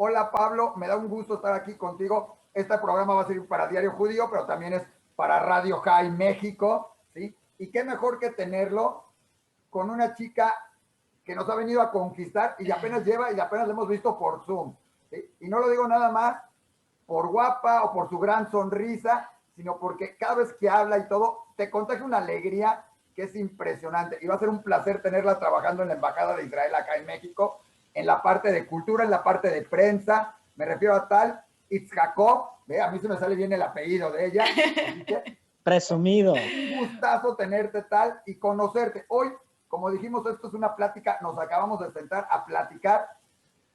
Hola Pablo, me da un gusto estar aquí contigo. Este programa va a servir para Diario Judío, pero también es para Radio High México, ¿sí? Y qué mejor que tenerlo con una chica que nos ha venido a conquistar y apenas lleva y apenas la hemos visto por Zoom, ¿sí? Y no lo digo nada más por guapa o por su gran sonrisa, sino porque cada vez que habla y todo, te contagia una alegría que es impresionante. Y va a ser un placer tenerla trabajando en la Embajada de Israel acá en México, en la parte de cultura, en la parte de prensa. Me refiero a tal Itzhakov, a mí se me sale bien el apellido de ella. Así que Presumido. un gustazo tenerte tal y conocerte. Hoy, como dijimos, esto es una plática, nos acabamos de sentar a platicar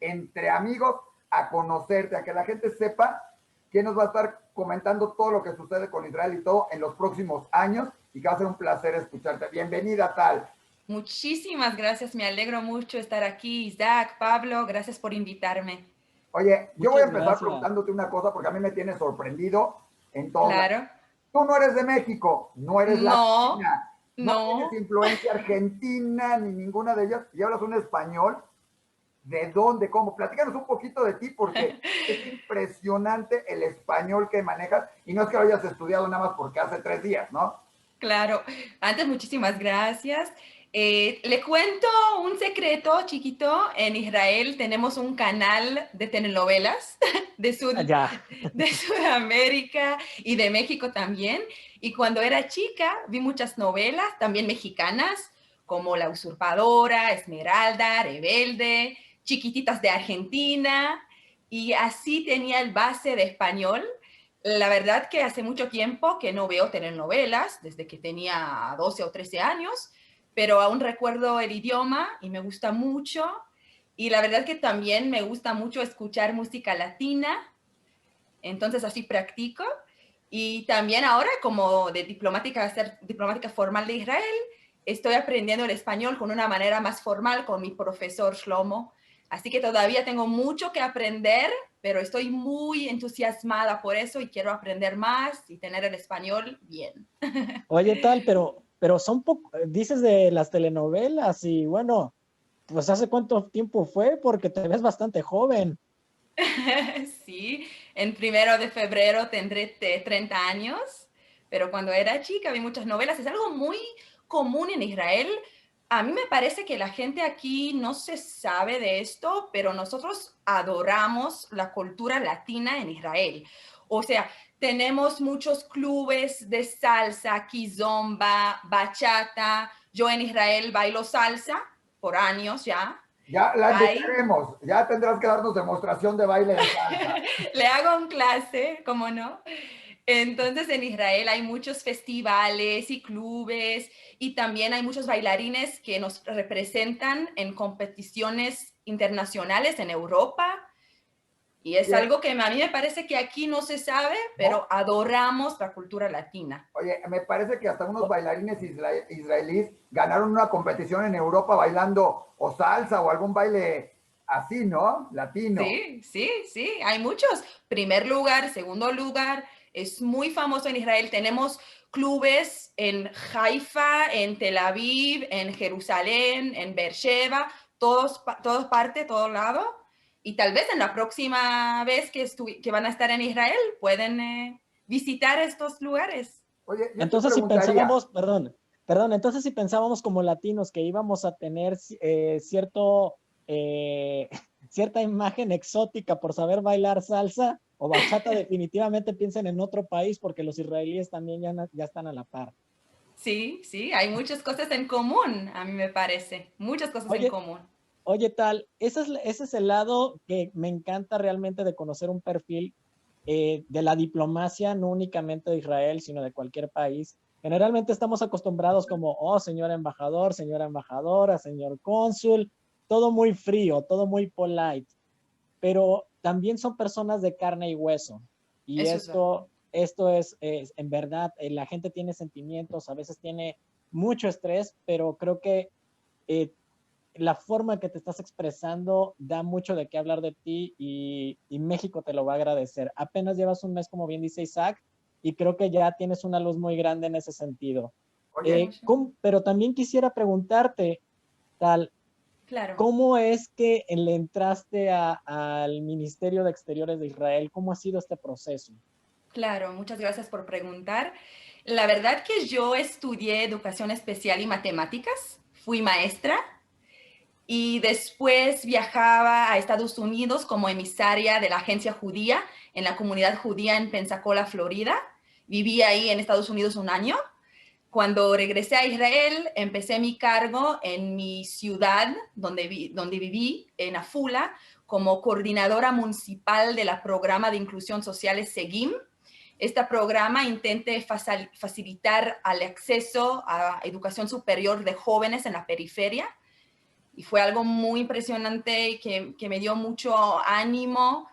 entre amigos, a conocerte, a que la gente sepa quién nos va a estar comentando todo lo que sucede con Israel y todo en los próximos años y que va a ser un placer escucharte. Bienvenida, Tal. Muchísimas gracias, me alegro mucho estar aquí. Isaac, Pablo, gracias por invitarme. Oye, yo voy a Muchas empezar gracias. preguntándote una cosa porque a mí me tiene sorprendido en todos lados. Claro. Tú no eres de México, no eres No, latina, no tienes no. influencia argentina ni ninguna de ellas y hablas un español. ¿De dónde? ¿Cómo? Platícanos un poquito de ti porque es impresionante el español que manejas y no es que lo hayas estudiado nada más porque hace 3 días, ¿no? Claro. Antes, muchísimas gracias. Le cuento un secreto chiquito. En Israel tenemos un canal de telenovelas Ya. de Sudamérica y de México también. Y cuando era chica vi muchas novelas, también mexicanas, como La Usurpadora, Esmeralda, Rebelde, Chiquititas de Argentina. Y así tenía el base de español. La verdad que hace mucho tiempo que no veo telenovelas, desde que tenía 12 o 13 años, pero aún recuerdo el idioma y me gusta mucho. Y la verdad que también me gusta mucho escuchar música latina, entonces así practico. Y también ahora, como de diplomática, ser diplomática formal de Israel, estoy aprendiendo el español con una manera más formal con mi profesor Shlomo. Así que todavía tengo mucho que aprender, pero estoy muy entusiasmada por eso y quiero aprender más y tener el español bien. Oye, Tal, pero son poco, dices de las telenovelas y bueno, pues ¿hace cuánto tiempo fue? Porque te ves bastante joven. Sí, en 1 de febrero tendré 30 años, pero cuando era chica vi muchas novelas. Es algo muy común en Israel. A mí me parece que la gente aquí no se sabe de esto, pero nosotros adoramos la cultura latina en Israel. O sea, tenemos muchos clubes de salsa, kizomba, bachata. Yo en Israel bailo salsa por años ya. Ya la Hay invitaremos, ya tendrás que darnos demostración de baile de salsa. Le hago un clase, ¿cómo no? Entonces en Israel hay muchos festivales y clubes y también hay muchos bailarines que nos representan en competiciones internacionales en Europa. Y es Oye, algo que a mí me parece que aquí no se sabe, ¿no? pero adoramos la cultura latina. Oye, me parece que hasta unos bailarines israelíes ganaron una competición en Europa bailando o salsa o algún baile así, ¿no? Latino. Sí, sí, sí, hay muchos. Primer lugar, segundo lugar, es muy famoso en Israel. Tenemos clubes en Haifa, en Tel Aviv, en Jerusalén, en Beersheba, todos parte, todo lado. Y tal vez en la próxima vez que van a estar en Israel pueden visitar estos lugares. Oye, yo te Entonces si preguntaría, pensábamos, perdón, entonces si pensábamos como latinos que íbamos a tener cierto, eh, cierta imagen exótica por saber bailar salsa o bachata, definitivamente piensen en otro país porque los israelíes también ya están a la par. Sí, sí, hay muchas cosas en común, a mí me parece, muchas cosas en Oye, común. Oye, Tal, ese es el lado que me encanta realmente de conocer un perfil de la diplomacia, no únicamente de Israel, sino de cualquier país. Generalmente estamos acostumbrados como, oh, señor embajador, señora embajadora, señor cónsul, todo muy frío, todo muy polite, pero también son personas de carne y hueso. Y Eso es verdad. esto es en verdad, la gente tiene sentimientos, a veces tiene mucho estrés, pero creo que eh, la forma que te estás expresando da mucho de qué hablar de ti y México te lo va a agradecer. Apenas llevas un mes, como bien dice Isaac, y creo que ya tienes una luz muy grande en ese sentido. oye, Mucho. Pero también quisiera preguntarte, Tal, Claro. ¿Cómo es que le entraste al Ministerio de Exteriores de Israel? ¿Cómo ha sido este proceso? Claro, muchas gracias por preguntar. La verdad que yo estudié educación especial y matemáticas, fui maestra y después viajaba a Estados Unidos como emisaria de la agencia judía en la comunidad judía en Pensacola, Florida. Viví ahí en Estados Unidos un año. Cuando regresé a Israel, empecé mi cargo en mi ciudad, donde viví, en Afula, como coordinadora municipal de la programa de inclusión social SEGIM. Este programa intenta facilitar el acceso a educación superior de jóvenes en la periferia. Y fue algo muy impresionante y que me dio mucho ánimo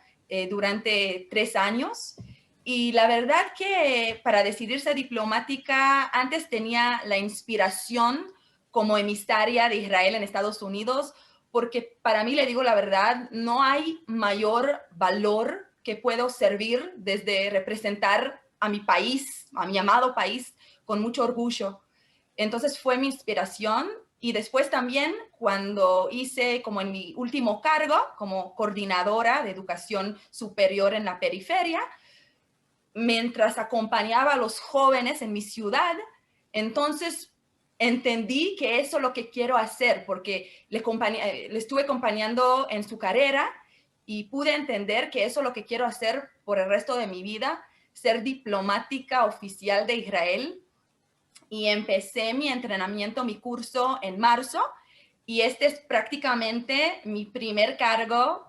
durante 3 años. Y la verdad que para decidirse diplomática, antes tenía la inspiración como emisaria de Israel en Estados Unidos, porque para mí, le digo la verdad, no hay mayor valor que puedo servir desde representar a mi país, a mi amado país, con mucho orgullo. Entonces fue mi inspiración. Y después también cuando hice como en mi último cargo como coordinadora de educación superior en la periferia, mientras acompañaba a los jóvenes en mi ciudad, entonces entendí que eso es lo que quiero hacer, porque le estuve acompañando en su carrera y pude entender que eso es lo que quiero hacer por el resto de mi vida, ser diplomática oficial de Israel. Y empecé mi entrenamiento, mi curso en marzo, y este es prácticamente mi primer cargo.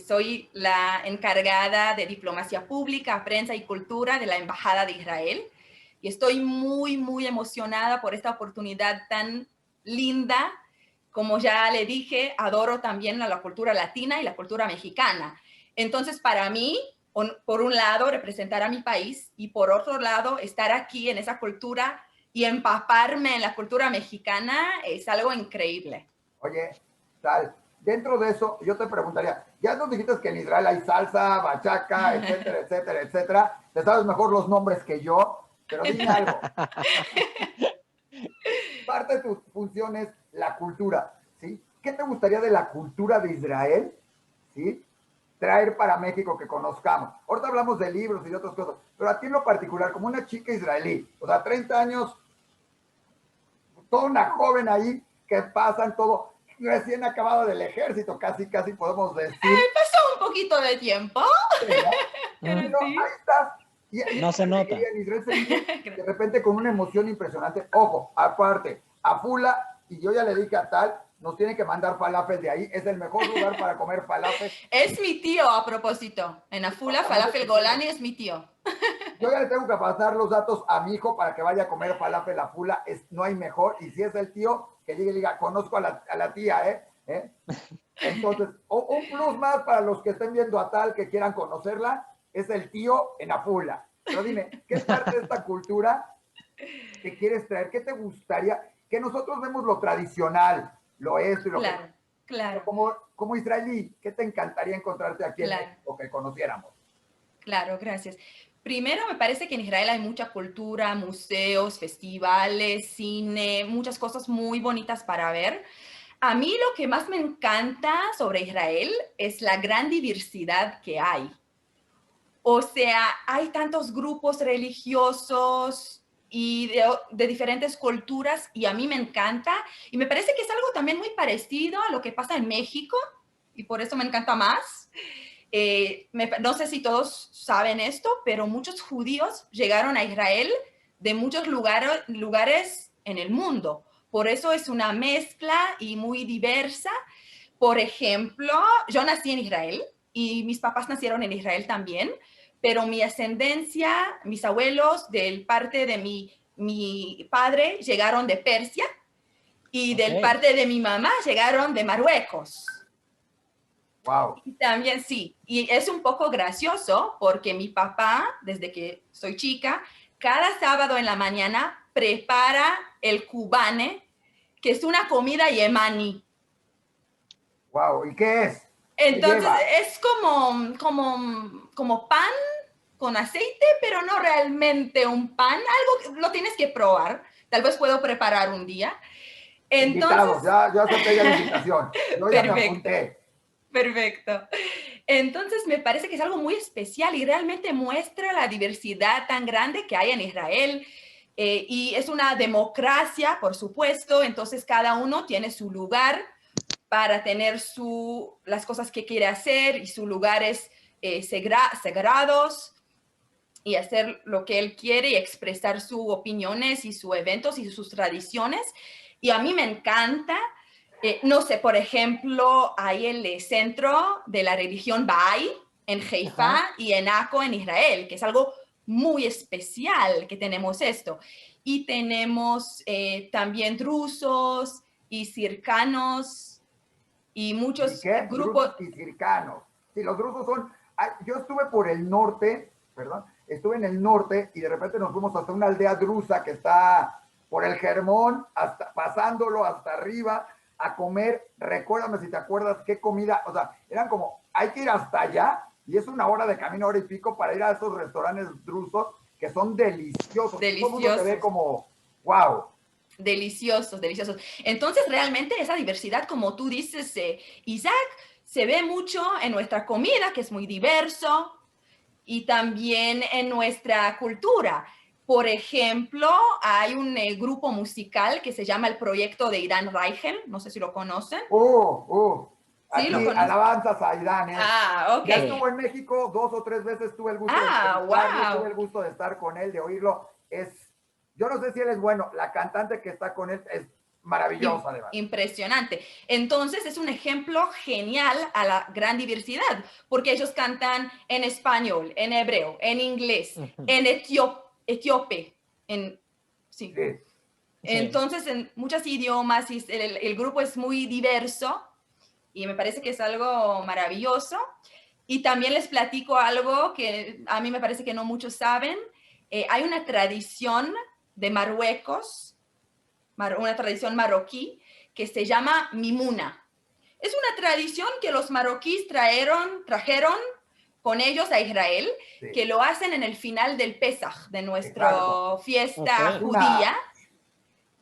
Soy la encargada de diplomacia pública, prensa y cultura de la Embajada de Israel. Y estoy muy, muy emocionada por esta oportunidad tan linda. Como ya le dije, adoro también la cultura latina y la cultura mexicana. Entonces, para mí, por un lado, representar a mi país y por otro lado, estar aquí en esa cultura y empaparme en la cultura mexicana es algo increíble. Oye, Tal, dentro de eso, yo te preguntaría, ya nos dijiste que en Israel hay salsa, bachaca, etcétera, etcétera, etcétera. Te sabes mejor los nombres que yo, pero dime algo. Parte de tus funciones, la cultura, ¿sí? ¿Qué te gustaría de la cultura de Israel, ¿sí? Traer para México que conozcamos? Ahorita hablamos de libros y de otras cosas, pero a ti en lo particular, como una chica israelí, o sea, 30 años, toda una joven ahí que pasan todo, recién acabado del ejército, casi, casi podemos decir. Pasó un poquito de tiempo, Sí, ¿no? pero Pero sí. ahí estás. Y No se nota. en Israel se vive de repente con una emoción impresionante. Ojo, aparte, a Fula, y yo ya le dije a Tal, nos tienen que mandar falafel de ahí. Es el mejor lugar para comer falafel. Es mi tío, a propósito. En Afula, Falafel Golani es mi tío. Yo ya le tengo que pasar los datos a mi hijo para que vaya a comer falafel a Fula. No hay mejor. Y si es el tío, que llegue y diga, conozco a la tía, ¿eh? Entonces, un plus más para los que estén viendo a Tal que quieran conocerla, es el tío en Afula. Pero dime, ¿qué parte de esta cultura que quieres traer? ¿Qué te gustaría? Que nosotros vemos lo tradicional, lo esto y lo Claro, que... claro, Como israelí, ¿qué te encantaría encontrarte aquí en claro, México que conociéramos? claro, gracias. Primero, me parece que en Israel hay mucha cultura, museos, festivales, cine, muchas cosas muy bonitas para ver. A mí lo que más me encanta sobre Israel es la gran diversidad que hay. O sea, hay tantos grupos religiosos y de diferentes culturas y a mí me encanta. Y me parece que es algo también muy parecido a lo que pasa en México y por eso me encanta más. No sé si todos saben esto, pero muchos judíos llegaron a Israel de muchos lugares en el mundo. Por eso es una mezcla y muy diversa. Por ejemplo, yo nací en Israel y mis papás nacieron en Israel también, pero mi ascendencia, mis abuelos del parte de mi padre llegaron de Persia y del Ok. parte de mi mamá llegaron de Marruecos. Wow. Y también sí, y es un poco gracioso porque mi papá, desde que soy chica, cada sábado en la mañana prepara el cubane, que es una comida yemení. Wow. ¿Y qué es? ¿Qué Entonces lleva? es como pan con aceite, pero no realmente un pan. Algo lo tienes que probar. Tal vez puedo preparar un día. Invitados, Entonces, ya acepté ya la invitación. Yo ya me perfecto, apunté. perfecto. Entonces, me parece que es algo muy especial y realmente muestra la diversidad tan grande que hay en Israel. Y es una democracia, por supuesto, entonces cada uno tiene su lugar para tener las cosas que quiere hacer y sus lugares sagrados y hacer lo que él quiere y expresar sus opiniones y sus eventos y sus tradiciones. Y a mí me encanta, no sé, por ejemplo, hay el centro de la religión Bahá'í en Haifa Ajá. y en Akko en Israel, que es algo muy especial que tenemos esto. Y tenemos también drusos y circanos y ¿Y muchos qué? grupos. Drusos y circanos. Sí, los drusos son... yo estuve por el norte, perdón, estuve en el norte y de repente nos fuimos hasta una aldea drusa que está por el Germón, hasta, pasándolo hasta arriba a comer. Recuérdame si te acuerdas qué comida, o sea, eran como, hay que ir hasta allá y es una hora de camino, hora y pico para ir a esos restaurantes drusos que son deliciosos. Y todo el mundo te ve Deliciosos. como, wow. Deliciosos, deliciosos. Entonces, realmente esa diversidad, como tú dices, Isaac, se ve mucho en nuestra comida, que es muy diverso, y también en nuestra cultura. Por ejemplo, hay un grupo musical que se llama el Proyecto de Irán Reichel, no sé si lo conocen. ¿Sí? ¿Lo Aquí, conocen? alabanzas a Irán, ¿eh? Ah, ok. Ya Sí. estuvo en México 2 o 3 veces, tuve el gusto de Ah, entrevistarlo, tuve wow. el gusto de estar con él, de oírlo. Yo no sé si él es bueno, la cantante que está con él es maravillosa, además. Impresionante. Entonces es un ejemplo genial a la gran diversidad, porque ellos cantan en español, en hebreo, en inglés, Ujú. en etíope, sí. Sí. Sí. Entonces en muchos idiomas y el grupo es muy diverso y me parece que es algo maravilloso. Y también les platico algo que a mí me parece que no muchos saben. Hay una tradición de Marruecos, una tradición marroquí, que se llama Mimuna. Es una tradición que los marroquíes trajeron con ellos a Israel, Sí, que lo hacen en el final del Pesaj, de exacto. nuestra Ok. fiesta Es judía. una,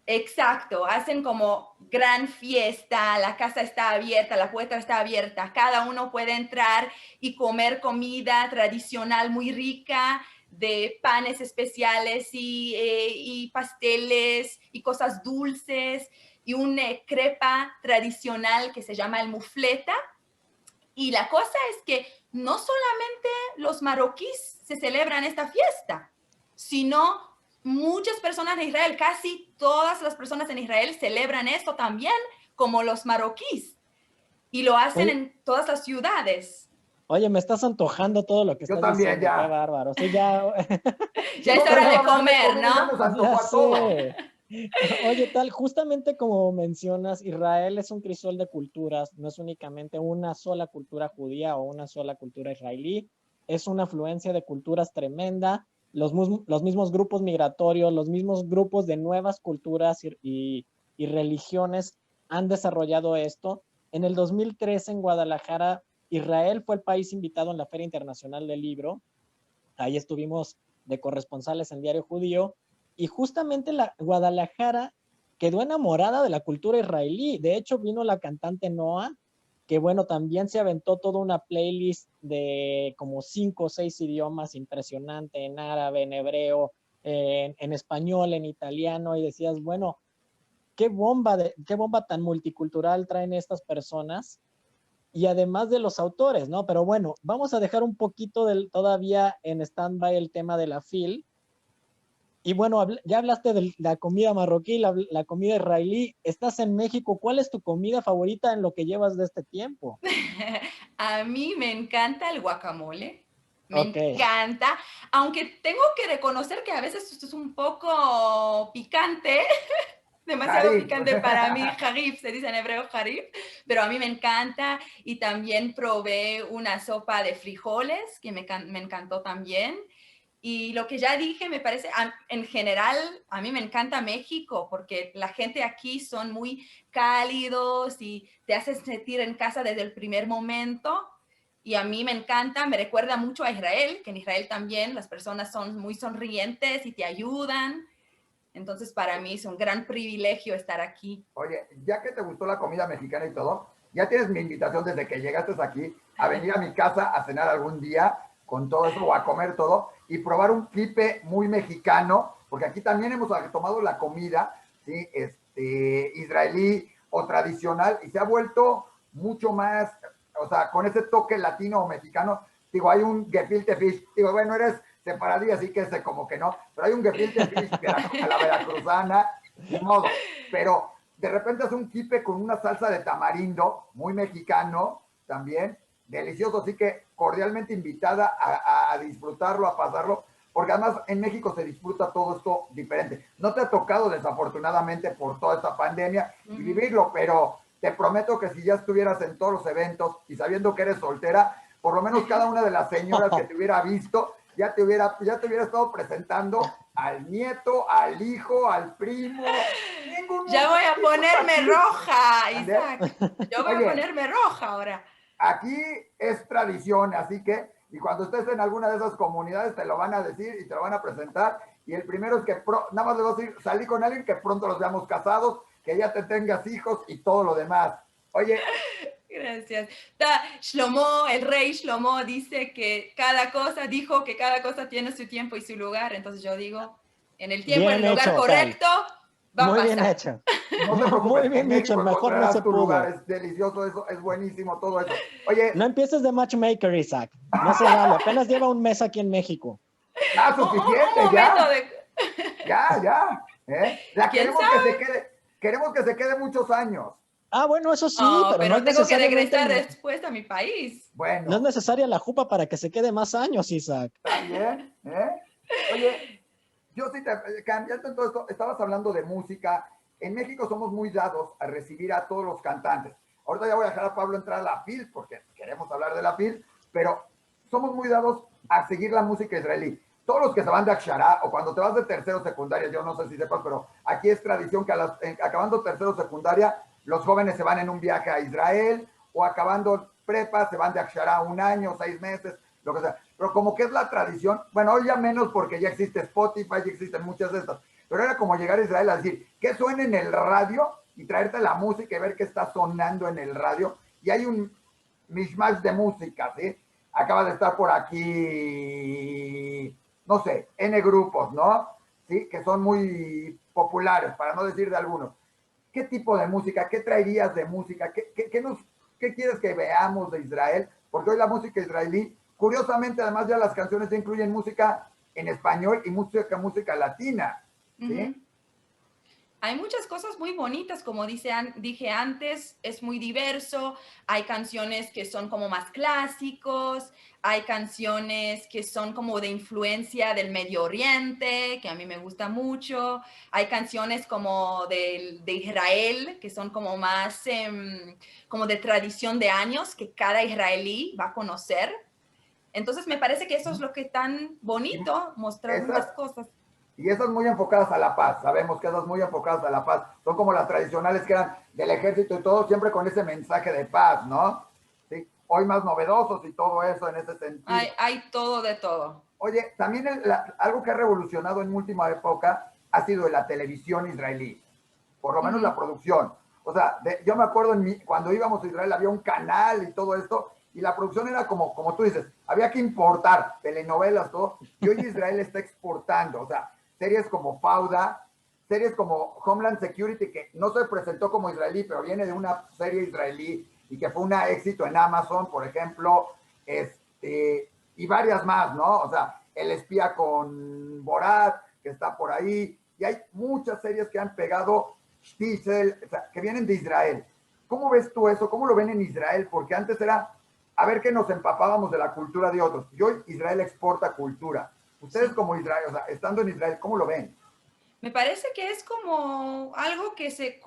Exacto, hacen como gran fiesta, la casa está abierta, la puerta está abierta, cada uno puede entrar y comer comida tradicional muy rica, de panes especiales y pasteles y cosas dulces y una crepa tradicional que se llama el mufleta. Y la cosa es que no solamente los marroquíes se celebran esta fiesta, sino muchas personas de Israel, casi todas las personas en Israel celebran esto también, como los marroquíes, y lo hacen Oye, en todas las ciudades. oye, me estás antojando todo lo que yo estás también diciendo, qué ya. bárbaro. Sí, ya, Ya es Hemos hora empezado a de hablar de comer, comida y ya ¿no? nos ya antojó a todos. sé. Oye, tal, justamente como mencionas, Israel es un crisol de culturas, no es únicamente una sola cultura judía o una sola cultura israelí, es una afluencia de culturas tremenda, los mismos grupos migratorios, los mismos grupos de nuevas culturas y religiones han desarrollado esto. En el 2013 en Guadalajara, Israel fue el país invitado en la Feria Internacional del Libro. Ahí estuvimos de corresponsales en Diario Judío y justamente la Guadalajara quedó enamorada de la cultura israelí. De hecho, vino la cantante Noah, que bueno, también se aventó toda una playlist de como 5 o 6 idiomas impresionante, en árabe, en hebreo, en español, en italiano, y decías, bueno, qué bomba tan multicultural traen estas personas y además de los autores, ¿no? Pero bueno, vamos a dejar un poquito todavía en stand-by el tema de la FIL. Y bueno, ya hablaste de la comida marroquí, la comida israelí. Estás en México. ¿Cuál es tu comida favorita en lo que llevas de este tiempo? A mí me encanta el guacamole, me Ok. encanta, aunque tengo que reconocer que a veces esto es un poco picante, demasiado Jarif. picante para mí, harif, se dice en hebreo harif, pero a mí me encanta y también probé una sopa de frijoles que me encantó también. Y lo que ya dije, me parece, en general, a mí me encanta México porque la gente aquí son muy cálidos y te hacen sentir en casa desde el primer momento. Y a mí me encanta, me recuerda mucho a Israel, que en Israel también las personas son muy sonrientes y te ayudan. Entonces, para mí es un gran privilegio estar aquí. Oye, ya que te gustó la comida mexicana y todo, ya tienes mi invitación desde que llegaste aquí a venir a mi casa a cenar algún día con todo eso o a comer todo y probar un quipe muy mexicano, porque aquí también hemos tomado la comida, ¿sí? Israelí o tradicional y se ha vuelto mucho más, o sea, con ese toque latino o mexicano. Digo, hay un gefilte fish, digo, bueno, eres separadí, así que ese como que no, pero hay un gefilte fish a la veracruzana, ni modo, pero de repente hace un quipe con una salsa de tamarindo, muy mexicano también, delicioso, así que cordialmente invitada a disfrutarlo, a pasarlo, porque además en México se disfruta todo esto diferente. No te ha tocado desafortunadamente por toda esta pandemia y vivirlo, pero te prometo que si ya estuvieras en todos los eventos y sabiendo que eres soltera, por lo menos cada una de las señoras que te hubiera visto, ya te hubiera estado presentando al nieto, al hijo, al primo. Ya voy a ponerme roja, Isaac. Yo voy a ponerme roja ahora. Aquí es tradición, así que, y cuando estés en alguna de esas comunidades te lo van a decir y te lo van a presentar. Y el primero es que nada más le vas a decir, salí con alguien que pronto los veamos casados, que ya te tengas hijos y todo lo demás. Oye. Gracias. Shlomo, el rey Shlomo dijo que cada cosa tiene su tiempo y su lugar. Entonces yo digo, en el tiempo y el lugar correcto, va a pasar. Muy bien hecho. No te preocupes, muy bien hecho, mejor no se tu pudo. lugar, es delicioso eso, es buenísimo todo eso. Oye. No empieces de matchmaker, Isaac. No se vale, apenas lleva un mes aquí en México. Ya, suficiente, ya. Queremos que se quede muchos años. Ah, bueno, eso sí, pero no tengo que regresar después a mi país. Bueno. No es necesaria la jupa para que se quede más años, Isaac. Está bien, Oye, yo sí cambiando en todo esto, estabas hablando de música. En México somos muy dados a recibir a todos los cantantes. Ahorita ya voy a dejar a Pablo entrar a la FIL porque queremos hablar de la FIL, pero somos muy dados a seguir la música israelí. Todos los que se van de Akshara o cuando te vas de tercero secundaria, yo no sé si sepas, pero aquí es tradición que acabando tercero secundaria, los jóvenes se van en un viaje a Israel o acabando prepa se van de Akshara 1 año, 6 meses, lo que sea. Pero como que es la tradición, bueno, hoy ya menos porque ya existe Spotify, ya existen muchas de estas, pero era como llegar a Israel a decir, que suene en el radio y traerte la música y ver qué está sonando en el radio. Y hay un mishmash de música, ¿sí? Acaba de estar por aquí, no sé, N grupos, ¿no? Sí, que son muy populares, para no decir de algunos. ¿Qué tipo de música? ¿Qué traerías de música? ¿Qué quieres que veamos de Israel? Porque hoy la música israelí, curiosamente, además ya las canciones ya incluyen música en español y música latina, ¿sí? Hay muchas cosas muy bonitas, como dije antes, es muy diverso. Hay canciones que son como más clásicos, hay canciones que son como de influencia del Medio Oriente, que a mí me gusta mucho. Hay canciones como de Israel, que son como más como de tradición de años, que cada israelí va a conocer. Entonces me parece que eso es lo que es tan bonito, mostrar muchas cosas. Y esas muy enfocadas a la paz, sabemos que esas muy enfocadas a la paz, son como las tradicionales que eran del ejército y todo, siempre con ese mensaje de paz, ¿no? ¿Sí? Hoy más novedosos y todo eso en ese sentido. Hay todo de todo. Oye, también algo que ha revolucionado en última época ha sido la televisión israelí, por lo menos la producción. O sea, yo me acuerdo cuando íbamos a Israel había un canal y todo esto, y la producción era como tú dices, había que importar telenovelas, todo, y hoy Israel está exportando, o sea, series como Fauda, series como Homeland Security, que no se presentó como israelí, pero viene de una serie israelí y que fue un éxito en Amazon, por ejemplo, y varias más, ¿no? O sea, El espía con Borat, que está por ahí, y hay muchas series que han pegado, Diesel, o sea, que vienen de Israel. ¿Cómo ves tú eso? ¿Cómo lo ven en Israel? Porque antes era a ver que nos empapábamos de la cultura de otros, y hoy Israel exporta cultura. Ustedes como Israel, o sea, estando en Israel, ¿cómo lo ven? Me parece que es como algo que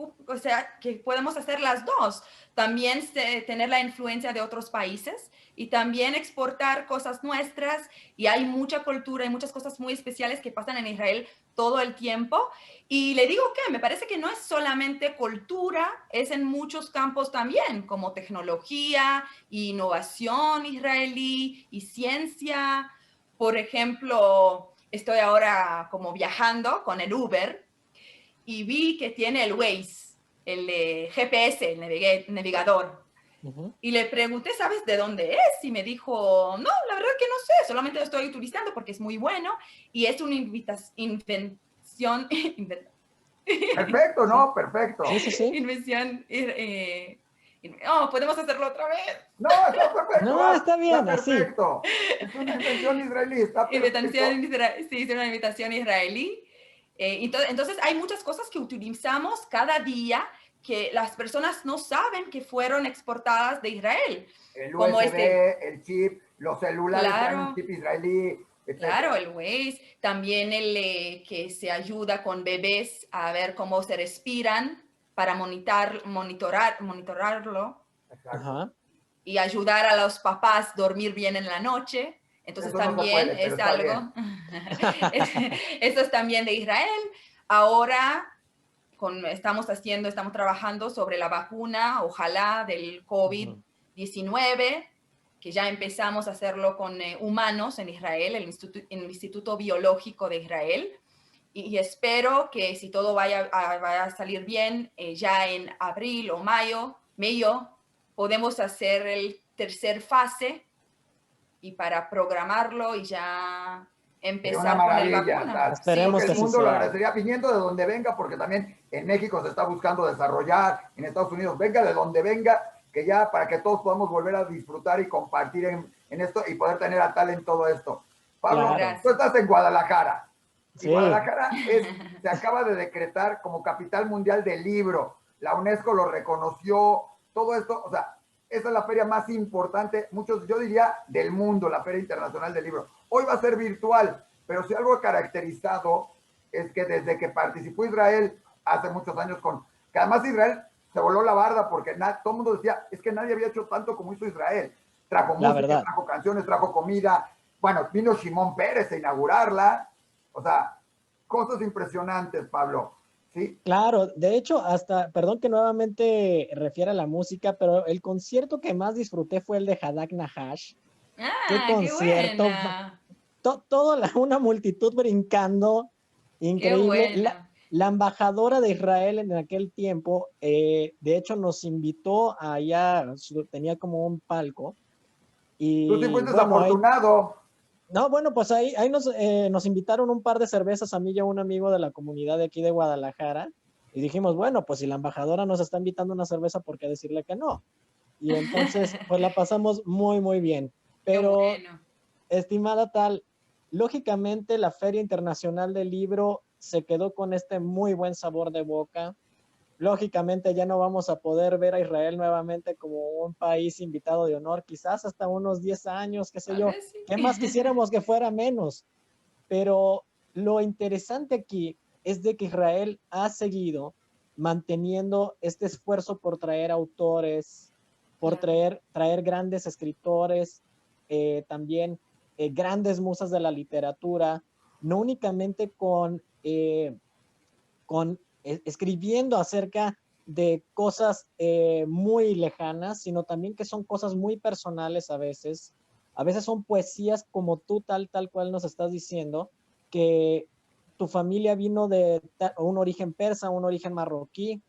que podemos hacer las dos. También tener la influencia de otros países y también exportar cosas nuestras. Y hay mucha cultura y muchas cosas muy especiales que pasan en Israel todo el tiempo. Y le digo que me parece que no es solamente cultura, es en muchos campos también, como tecnología, innovación israelí y ciencia. Por ejemplo, estoy ahora como viajando con el Uber y vi que tiene el Waze, el GPS, el navegador. Y le pregunté, ¿sabes de dónde es? Y me dijo, no, la verdad que no sé, solamente lo estoy utilizando porque es muy bueno y es una invención. Perfecto, ¿no? Perfecto. Sí. Invención. Oh, podemos hacerlo otra vez. No, está perfecto. No, está bien, Está así. perfecto. Es una invención israelí, está perfecto. Sí, es una invitación israelí. Entonces, hay muchas cosas que utilizamos cada día que las personas no saben que fueron exportadas de Israel. El Como USB, el chip, los celulares traen un claro, chip israelí, etc. claro, el Waze, también el que se ayuda con bebés a ver cómo se respiran para monitorarlo Ajá. y ayudar a los papás a dormir bien en la noche. Entonces Eso no se también puede, pero es está bien. algo, eso es también de Israel. Ahora estamos trabajando sobre la vacuna, ojalá, del COVID-19, que ya empezamos a hacerlo con humanos en Israel, el Instituto Biológico de Israel. Y espero que si todo vaya a salir bien, ya en abril o mayo, podemos hacer el tercer fase y para programarlo y ya Sería una empezar con el maravilla. vacuna. Tal. Creo Sí, Esperemos que que el así sí. mundo lo sea. agradecería viniendo de donde venga, porque también en México se está buscando desarrollar, en Estados Unidos, venga de donde venga, que ya para que todos podamos volver a disfrutar y compartir en esto y poder tener a tal en todo esto. Pablo, Claro. tú Gracias. estás en Guadalajara y Sí, Guadalajara se acaba de decretar como capital mundial del libro. La UNESCO lo reconoció, todo esto, o sea, esa es la feria más importante, muchos, yo diría, del mundo, la Feria Internacional del Libro. Hoy va a ser virtual, pero si algo caracterizado es que desde que participó Israel hace muchos años que además Israel se voló la barda porque todo el mundo decía, es que nadie había hecho tanto como hizo Israel. Trajo la música, verdad. trajo canciones, trajo comida. Bueno, vino Shimon Pérez a inaugurarla. O sea, cosas impresionantes, Pablo. ¿Sí? Claro, de hecho, hasta, perdón que nuevamente refiera a la música, pero el concierto que más disfruté fue el de Hadak Nahash. Qué Ah, qué concierto, buena. una multitud brincando, Qué increíble. buena. La embajadora de Israel en aquel tiempo, de hecho, nos invitó allá, tenía como un palco, Tú sí y fuiste bueno, ahí, desafortunado. no, bueno, pues ahí nos invitaron un par de cervezas a mí y a un amigo de la comunidad de aquí de Guadalajara, y dijimos, bueno, pues si la embajadora nos está invitando una cerveza, ¿por qué decirle que no? Y entonces, pues la pasamos muy, muy bien. Qué Pero bueno. estimada Tal, lógicamente la Feria Internacional del Libro se quedó con este muy buen sabor de boca. Lógicamente ya no vamos a poder ver a Israel nuevamente como un país invitado de honor, quizás hasta unos 10 años, qué sé Tal yo. vez sí. ¿Qué más quisiéramos que fuera menos? Pero lo interesante aquí es de que Israel ha seguido manteniendo este esfuerzo por traer autores, por Claro. traer grandes escritores, también grandes musas de la literatura, no únicamente con escribiendo acerca de cosas muy lejanas, sino también que son cosas muy personales a veces. A veces son poesías como tú tal cual nos estás diciendo, que tu familia vino de un origen persa, un origen marroquí.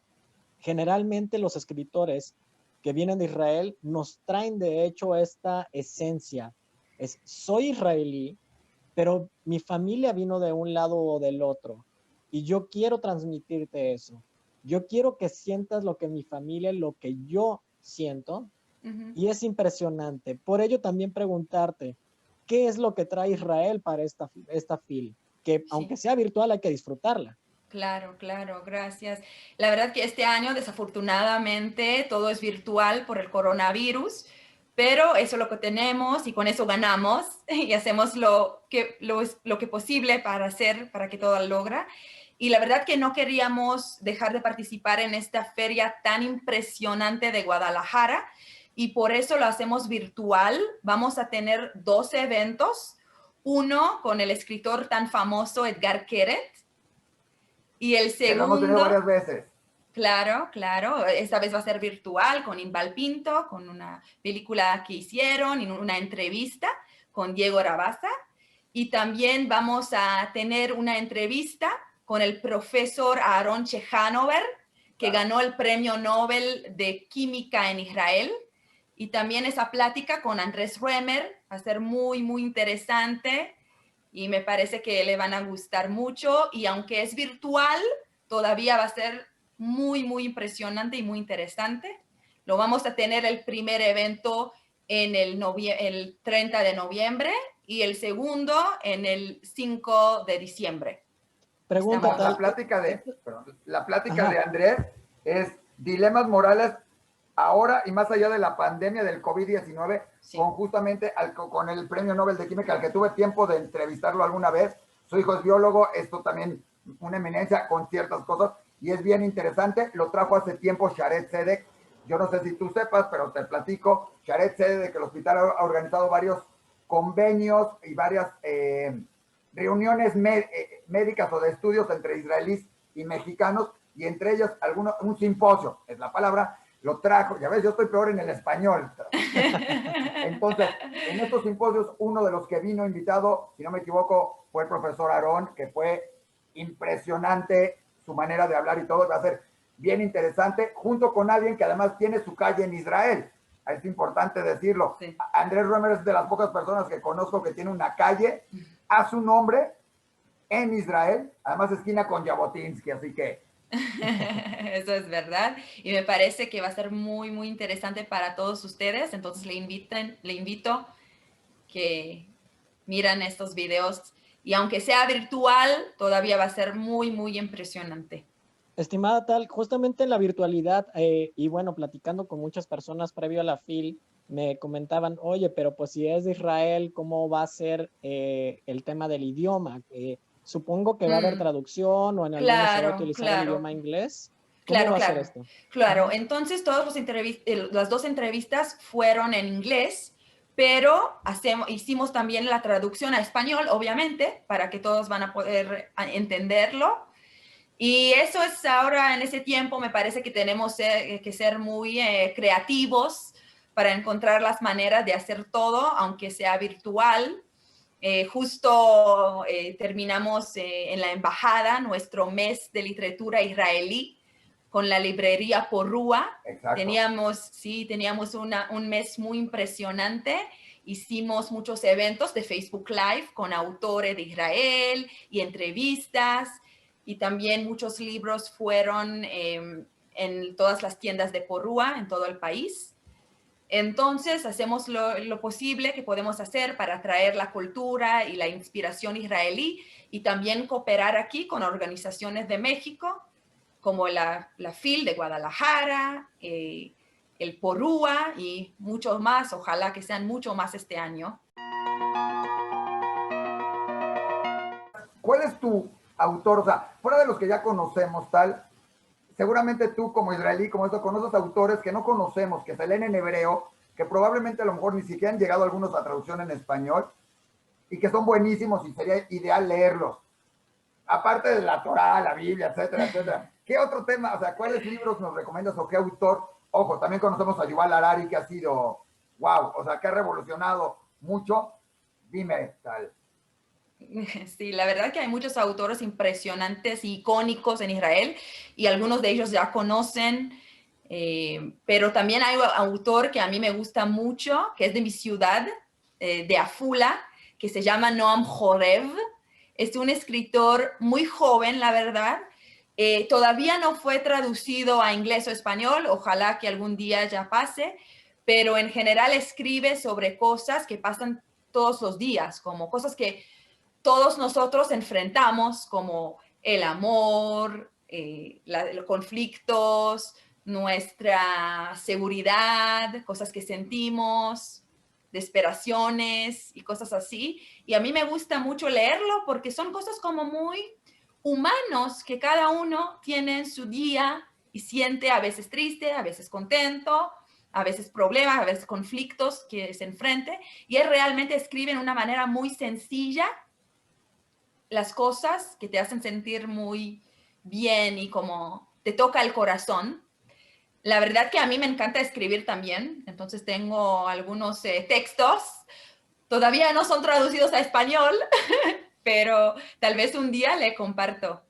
Generalmente los escritores que vienen de Israel nos traen de hecho esta esencia. Soy israelí, pero mi familia vino de un lado o del otro y yo quiero transmitirte eso. Yo quiero que sientas lo que mi familia, lo que yo siento, Ujú. y es impresionante. Por ello también preguntarte, ¿qué es lo que trae Israel para esta FIL? Que Sí. aunque sea virtual hay que disfrutarla. Claro, claro, gracias. La verdad que este año, desafortunadamente, todo es virtual por el coronavirus, pero eso es lo que tenemos y con eso ganamos y hacemos lo que posible para hacer, para que todo lo logra. Y la verdad que no queríamos dejar de participar en esta feria tan impresionante de Guadalajara y por eso lo hacemos virtual. Vamos a tener 2 eventos, uno con el escritor tan famoso Edgar Queret, y el Que lo hemos tenido segundo, varias veces. claro, claro, esta vez va a ser virtual con Inbal Pinto, con una película que hicieron y una entrevista con Diego Rabasa. Y también vamos a tener una entrevista con el profesor Aaron Chehanover, que ganó el Premio Nobel de Química en Israel. Y también esa plática con Andrés Römer va a ser muy, muy interesante y me parece que le van a gustar mucho. Y aunque es virtual, todavía va a ser muy, muy impresionante y muy interesante. Lo vamos a tener el primer evento en el 30 de noviembre y el segundo en el 5 de diciembre. Pregunta tal. La plática de Andrés es dilemas morales ahora y más allá de la pandemia del COVID-19, sí, con justamente con el Premio Nobel de Química, al que tuve tiempo de entrevistarlo alguna vez. Su hijo es biólogo, esto también una eminencia con ciertas cosas, y es bien interesante. Lo trajo hace tiempo Sharet Zedek. Yo no sé si tú sepas, pero te platico. Sharet Zedek, que el hospital ha organizado varios convenios y varias reuniones médicas o de estudios entre israelíes y mexicanos, y entre ellas un simposio, es la palabra, lo trajo. Ya ves, yo estoy peor en el español. Entonces, en estos simposios, uno de los que vino invitado, si no me equivoco, fue el profesor Aarón, que fue impresionante su manera de hablar y todo. Va a ser bien interesante, junto con alguien que además tiene su calle en Israel. Es importante decirlo. Sí. Andrés Römer es de las pocas personas que conozco que tiene una calle a su nombre en Israel, además esquina con Jabotinsky, así que... Eso es verdad, y me parece que va a ser muy, muy interesante para todos ustedes. Entonces le invito que miran estos videos, y aunque sea virtual, todavía va a ser muy, muy impresionante. Estimada Tal, justamente en la virtualidad, y bueno, platicando con muchas personas previo a la FIL, me comentaban, oye, pero pues si es de Israel, ¿cómo va a ser el tema del idioma? Supongo que va a haber traducción o en algunos se va a utilizar el idioma inglés. ¿Cómo va a ser esto? Claro, entonces las dos entrevistas fueron en inglés, pero hicimos también la traducción a español, obviamente, para que todos van a poder entenderlo. Y eso es ahora, en ese tiempo, me parece que tenemos que ser muy creativos para encontrar las maneras de hacer todo, aunque sea virtual. Justo terminamos en la embajada nuestro mes de literatura israelí con la librería Porrúa. Teníamos un mes muy impresionante. Hicimos muchos eventos de Facebook Live con autores de Israel y entrevistas. Y también muchos libros fueron en todas las tiendas de Porrúa en todo el país. Entonces, hacemos lo posible que podemos hacer para traer la cultura y la inspiración israelí y también cooperar aquí con organizaciones de México, como la FIL de Guadalajara, el Porrúa y muchos más. Ojalá que sean mucho más este año. ¿Cuál es tu autor? O sea, fuera de los que ya conocemos, Tal, seguramente tú como israelí, como esto, conoces autores que no conocemos, que se leen en hebreo, que probablemente a lo mejor ni siquiera han llegado algunos a traducción en español y que son buenísimos y sería ideal leerlos. Aparte de la Torá, la Biblia, etcétera, etcétera. ¿Qué otro tema? O sea, ¿cuáles libros nos recomiendas o qué autor? Ojo, también conocemos a Yuval Harari, que ha sido, wow, o sea, que ha revolucionado mucho. Dime, Tal. Sí, la verdad que hay muchos autores impresionantes y icónicos en Israel y algunos de ellos ya conocen, pero también hay un autor que a mí me gusta mucho, que es de mi ciudad, de Afula, que se llama Noam Jorev. Es un escritor muy joven, la verdad. Todavía no fue traducido a inglés o español, ojalá que algún día ya pase, pero en general escribe sobre cosas que pasan todos los días, como cosas que todos nosotros enfrentamos, como el amor, los conflictos, nuestra seguridad, cosas que sentimos, desesperaciones y cosas así. Y a mí me gusta mucho leerlo porque son cosas como muy humanos que cada uno tiene en su día y siente a veces triste, a veces contento, a veces problemas, a veces conflictos que se enfrente. Y él realmente escribe de una manera muy sencilla las cosas que te hacen sentir muy bien y como te toca el corazón. La verdad que a mí me encanta escribir también, entonces tengo algunos textos, todavía no son traducidos a español, pero tal vez un día le comparto.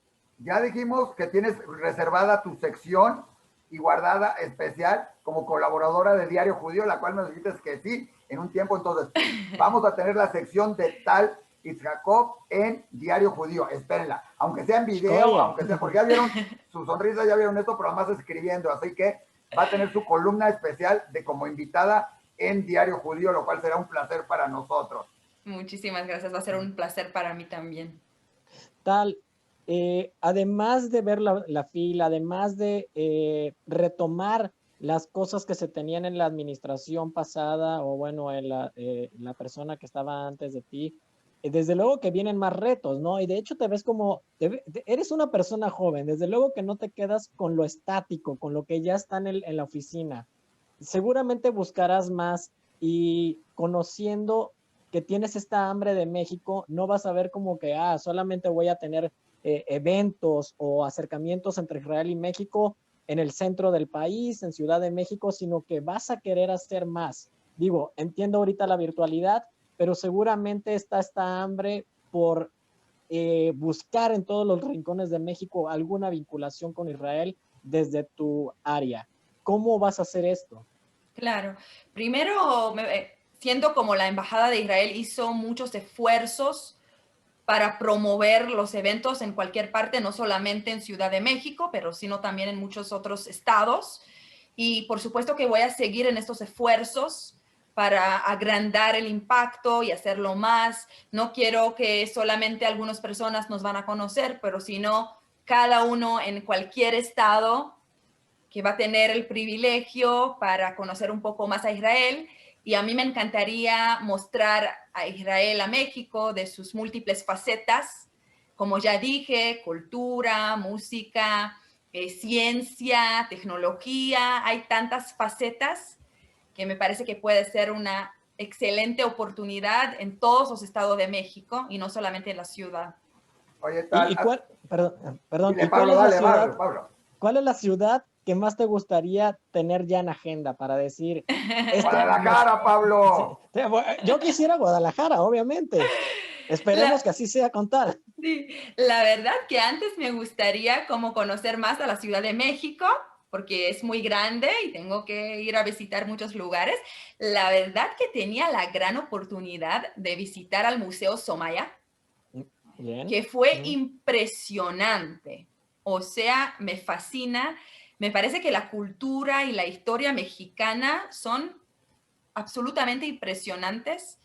Ya dijimos que tienes reservada tu sección y guardada especial como colaboradora de Diario Judío, la cual nos dijiste que sí en un tiempo. Entonces, vamos a tener la sección de Tal Jacob en Diario Judío. Espérenla, aunque sea en video, Oye. aunque sea, porque ya vieron su sonrisa, ya vieron esto, pero además escribiendo. Así que va a tener su columna especial de como invitada en Diario Judío, lo cual será un placer para nosotros. Muchísimas gracias, va a ser un placer para mí también. Tal, además de ver la fila, además de retomar las cosas que se tenían en la administración pasada o bueno, en la persona que estaba antes de ti, desde luego que vienen más retos, ¿no? Y de hecho te ves como, eres una persona joven, desde luego que no te quedas con lo estático, con lo que ya está en la oficina. Seguramente buscarás más y conociendo que tienes esta hambre de México, no vas a ver como que, solamente voy a tener eventos o acercamientos entre Israel y México en el centro del país, en Ciudad de México, sino que vas a querer hacer más. Digo, entiendo ahorita la virtualidad, pero seguramente está esta hambre por buscar en todos los rincones de México alguna vinculación con Israel desde tu área. ¿Cómo vas a hacer esto? Claro, primero, siendo como la Embajada de Israel hizo muchos esfuerzos para promover los eventos en cualquier parte, no solamente en Ciudad de México, pero sino también en muchos otros estados. Y por supuesto que voy a seguir en estos esfuerzos para agrandar el impacto y hacerlo más. No quiero que solamente algunas personas nos van a conocer, pero sino cada uno en cualquier estado que va a tener el privilegio para conocer un poco más a Israel. Y a mí me encantaría mostrar a Israel, a México, de sus múltiples facetas, como ya dije, cultura, música, ciencia, tecnología. Hay tantas facetas que me parece que puede ser una excelente oportunidad en todos los estados de México y no solamente en la ciudad. Oye, Tal, Perdón, dile, ¿y cuál Pablo, es la dale, ciudad? Pablo. ¿Cuál es la ciudad que más te gustaría tener ya en agenda para decir, este año? Guadalajara, Pablo. Yo quisiera Guadalajara, obviamente. Esperemos La, que así sea con tal. sí, la verdad que antes me gustaría como conocer más a la Ciudad de México, porque es muy grande y tengo que ir a visitar muchos lugares. La verdad que tenía la gran oportunidad de visitar al Museo Somaya, Bien. que fue impresionante. O sea, me fascina. Me parece que la cultura y la historia mexicana son absolutamente impresionantes.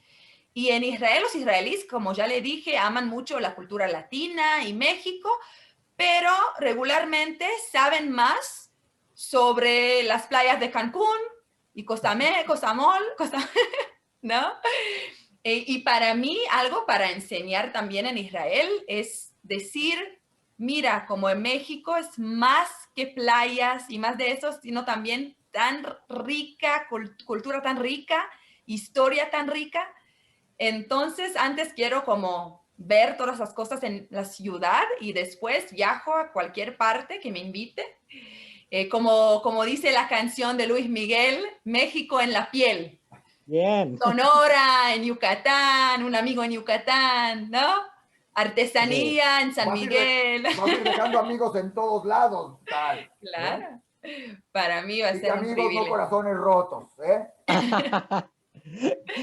Y en Israel, los israelíes, como ya le dije, aman mucho la cultura latina y México, pero regularmente saben más sobre las playas de Cancún y Costamol, ¿no? Y para mí, algo para enseñar también en Israel es decir, mira, como en México es más que playas y más de eso, sino también tan rica, cultura tan rica, historia tan rica. Entonces, antes quiero como ver todas las cosas en la ciudad y después viajo a cualquier parte que me invite. Como dice la canción de Luis Miguel, México en la piel. Bien. Sonora, en Yucatán, un amigo en Yucatán, ¿no? Sí. Artesanía en San Miguel. Vas a ir dejando amigos en todos lados, Tal. Claro, para mí va a Así que ser un amigos, no privilegio. corazones rotos, ¿eh?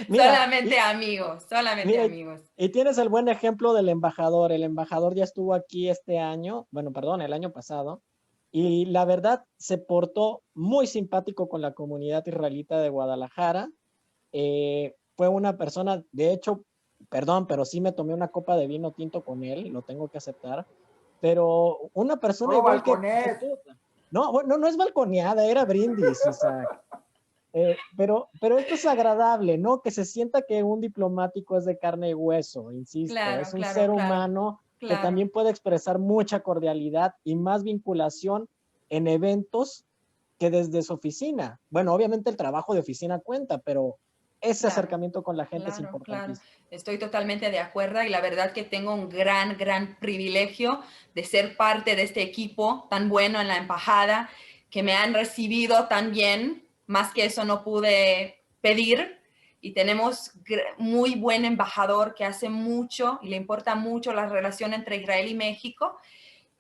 Mira, Solamente amigos, solamente mira, amigos. y tienes el buen ejemplo del embajador. El embajador ya estuvo aquí este año, bueno, perdón, el año pasado, y la verdad se portó muy simpático con la comunidad israelita de Guadalajara. Fue una persona, de hecho, perdón, pero sí me tomé una copa de vino tinto con él, lo tengo que aceptar, pero una No persona lo igual que balcones. tú. No, bueno, no es balconeada, era brindis, Isaac. Pero esto es agradable, ¿no? Que se sienta que un diplomático es de carne y hueso, insisto, Claro, es un claro, ser claro, humano que claro. también puede expresar mucha cordialidad y más vinculación en eventos que desde su oficina. Bueno, obviamente el trabajo de oficina cuenta, pero ese Claro, acercamiento con la gente es claro, claro. importantísimo. Estoy totalmente de acuerdo y la verdad que tengo un gran, gran privilegio de ser parte de este equipo tan bueno en la embajada, que me han recibido tan bien, más que eso no pude pedir. Y tenemos muy buen embajador que hace mucho y le importa mucho la relación entre Israel y México.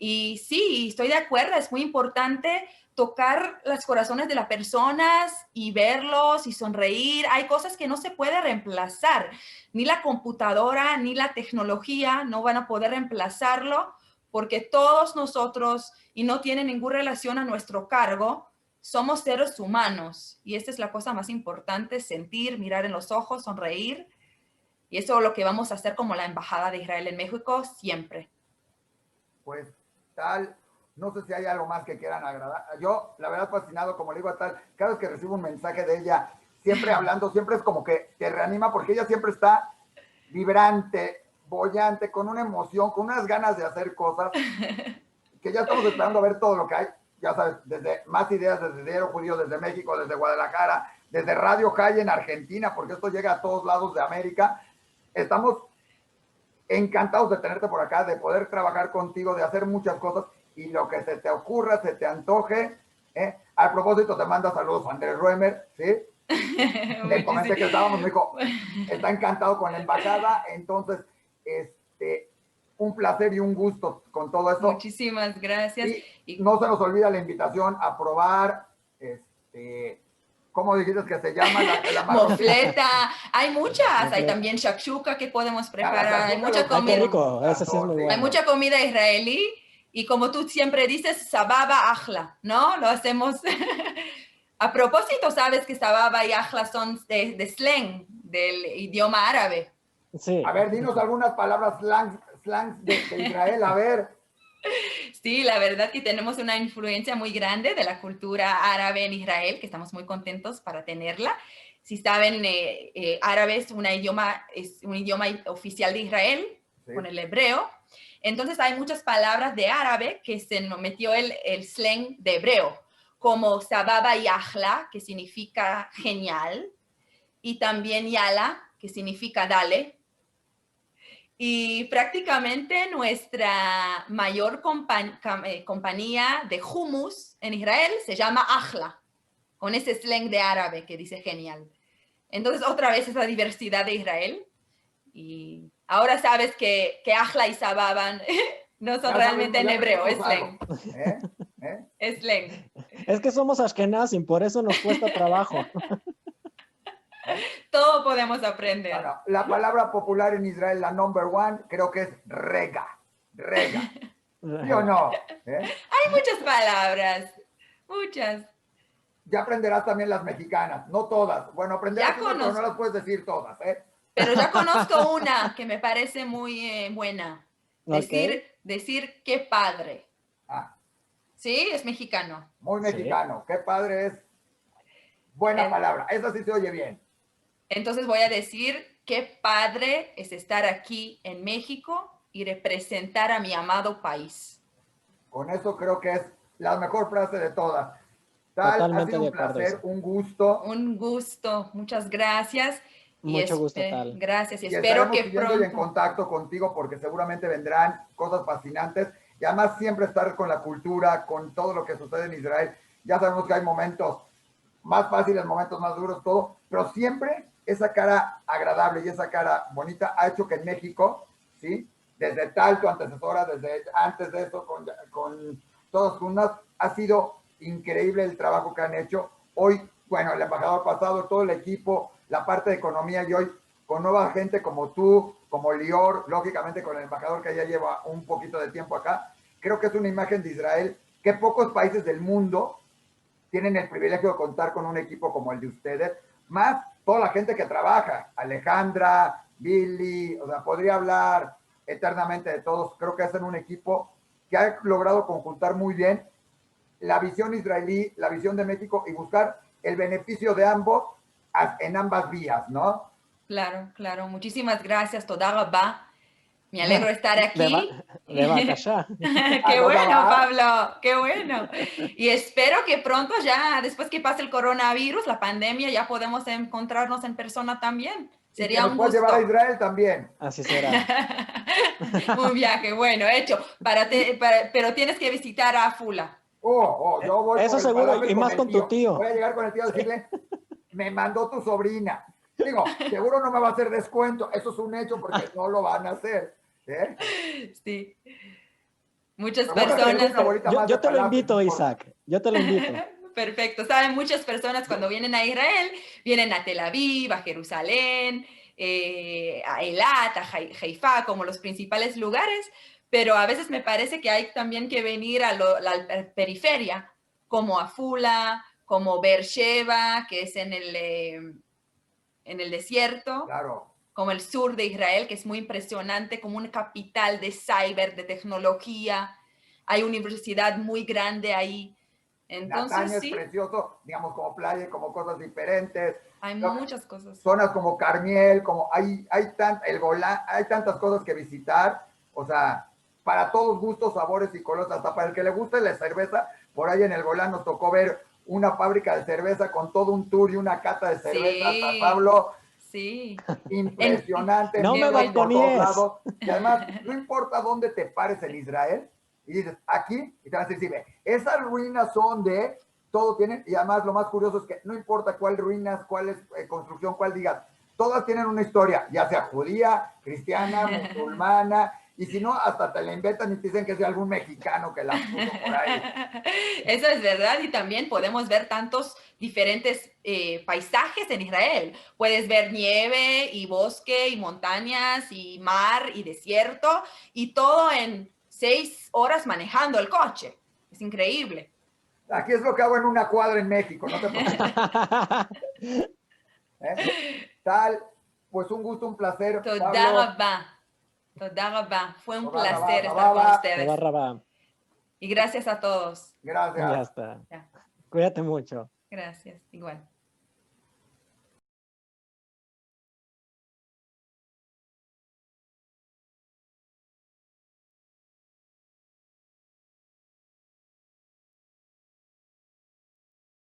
Y sí, estoy de acuerdo, es muy importante tocar los corazones de las personas y verlos y sonreír. Hay cosas que no se puede reemplazar, ni la computadora ni la tecnología no van a poder reemplazarlo, porque todos nosotros, y no tiene ninguna relación a nuestro cargo, somos seres humanos. Y esta es la cosa más importante, sentir, mirar en los ojos, sonreír. Y eso es lo que vamos a hacer como la Embajada de Israel en México siempre. Pues Tal, no sé si hay algo más que quieran agradar. Yo, la verdad, fascinado, como le digo a Tal, cada vez que recibo un mensaje de ella, siempre hablando, siempre es como que te reanima, porque ella siempre está vibrante, bollante, con una emoción, con unas ganas de hacer cosas, que ya estamos esperando a ver todo lo que hay. Ya sabes, desde más ideas, desde Diario Judío, desde México, desde Guadalajara, desde Radio High en Argentina, porque esto llega a todos lados de América. Estamos encantados de tenerte por acá, de poder trabajar contigo, de hacer muchas cosas y lo que se te ocurra, se te antoje. A propósito, te manda saludos Andrés Ruemer, ¿sí? Le comenté que estábamos, me dijo, está encantado con la embajada, entonces, un placer y un gusto con todo esto. Muchísimas gracias. Y no se nos olvida la invitación a probar, ¿cómo dijiste que se llama? La mofleta. Hay muchas. Mofleta. Hay también shakshuka que podemos preparar. Hay mucha comida. Qué rico. Ese sí es muy bueno. Hay mucha comida israelí. Y como tú siempre dices, sababa ajla, ¿no? Lo hacemos. A propósito, sabes que sababa y ajla son de slang, del idioma árabe. Sí. A ver, dinos algunas palabras slangs de Israel, a ver. Sí, la verdad que tenemos una influencia muy grande de la cultura árabe en Israel, que estamos muy contentos para tenerla. Si saben, árabe es un idioma oficial de Israel, sí, con el hebreo. Entonces hay muchas palabras de árabe que se nos metió el slang de hebreo, como sababa y ahla, que significa genial, y también yala, que significa dale. Y prácticamente nuestra mayor compañía de hummus en Israel se llama Ahla, con ese slang de árabe que dice genial. Entonces, otra vez esa diversidad de Israel. Y ahora sabes que Ahla y Sababan no son realmente en hebreo, es slang. Es slang. Es que somos ashkenazim, por eso nos cuesta trabajo. Todo podemos aprender. Bueno, la palabra popular en Israel, la number one, creo que es rega. Rega. ¿Sí o no? Hay muchas palabras, muchas. Ya aprenderás también las mexicanas, no todas. Bueno, aprenderás unas, pero no las puedes decir todas, Pero ya conozco una que me parece muy buena. Decir qué padre. Ah. Sí, es mexicano. Muy mexicano. Sí. Qué padre es. Buena palabra. Esa sí se oye bien. Entonces voy a decir qué padre es estar aquí en México y representar a mi amado país. Con eso creo que es la mejor frase de todas. Tal, ha sido un placer, un gusto. Un gusto. Muchas gracias. Mucho gusto, Tal. Gracias. Y espero que pronto. Y en contacto contigo porque seguramente vendrán cosas fascinantes. Y además siempre estar con la cultura, con todo lo que sucede en Israel. Ya sabemos que hay momentos más fáciles, momentos más duros, todo. Pero siempre esa cara agradable y esa cara bonita ha hecho que en México, ¿sí? Desde Tal, tu antecesora, desde antes de eso, con todas juntas, ha sido increíble el trabajo que han hecho. Hoy, bueno, el embajador pasado, todo el equipo, la parte de economía y hoy con nueva gente como tú, como Lior, lógicamente con el embajador que ya lleva un poquito de tiempo acá, creo que es una imagen de Israel que pocos países del mundo tienen el privilegio de contar con un equipo como el de ustedes, más toda la gente que trabaja, Alejandra, Billy, o sea, podría hablar eternamente de todos. Creo que hacen un equipo que ha logrado conjuntar muy bien la visión israelí, la visión de México y buscar el beneficio de ambos en ambas vías, ¿no? Claro, claro. Muchísimas gracias, toda rabá. Me alegro de estar aquí. De vaca. Qué bueno, Pablo, qué bueno. Y espero que pronto ya, después que pase el coronavirus, la pandemia, ya podemos encontrarnos en persona también. Sería un gusto. Puedes llevar a Israel también. Así será. Un viaje, bueno, hecho. Pero tienes que visitar a Fula. Yo voy. Eso seguro, y más con tu tío. Voy a llegar con el tío a decirle, me mandó tu sobrina. Digo, seguro no me va a hacer descuento. Eso es un hecho porque no lo van a hacer. Sí. Muchas Vamos a hacer personas... una bolita más Yo de te lo falafel, invito, no importa. Isaac. Yo te lo invito. Perfecto. Saben, muchas personas cuando vienen a Israel, vienen a Tel Aviv, a Jerusalén, a Eilat, a Haifa, como los principales lugares, pero a veces me parece que hay también que venir a la periferia, como Afula, como Beersheba, que es en el desierto, Claro. como el sur de Israel, que es muy impresionante, como una capital de cyber, de tecnología. Hay universidad muy grande ahí. Nataña Entonces, es sí, precioso, digamos, como playa, como cosas diferentes. hay muchas cosas. Zonas como Carmiel, como el Golán, hay tantas cosas que visitar. O sea, para todos gustos, sabores y colores, hasta para el que le guste la cerveza. Por ahí en el Golán nos tocó ver una fábrica de cerveza con todo un tour y una cata de cerveza, hasta Sí, Pablo. sí. Impresionante, No me museos por todos balconíes. lados. Y además, no importa dónde te pares en Israel, y dices, aquí, y te vas a decir, ve, esas ruinas son de, todo tienen, y además lo más curioso es que no importa cuál ruinas, cuál es construcción, cuál digas, todas tienen una historia, ya sea judía, cristiana, musulmana, y si no, hasta te la inventan y te dicen que es de algún mexicano que la puso por ahí. Eso es verdad, y también podemos ver tantos diferentes paisajes en Israel. Puedes ver nieve y bosque y montañas y mar y desierto y todo en 6 horas manejando el coche. Es increíble. Aquí es lo que hago en una cuadra en México, no te preocupes. Tal, pues un gusto, un placer, Toda Pablo. rabá. Toda rabá. Fue un Toda rabá, placer estar con rababa. ustedes. Rabá. Y gracias a todos. Ya Gracias. está. Ya. Cuídate mucho. Gracias. Igual.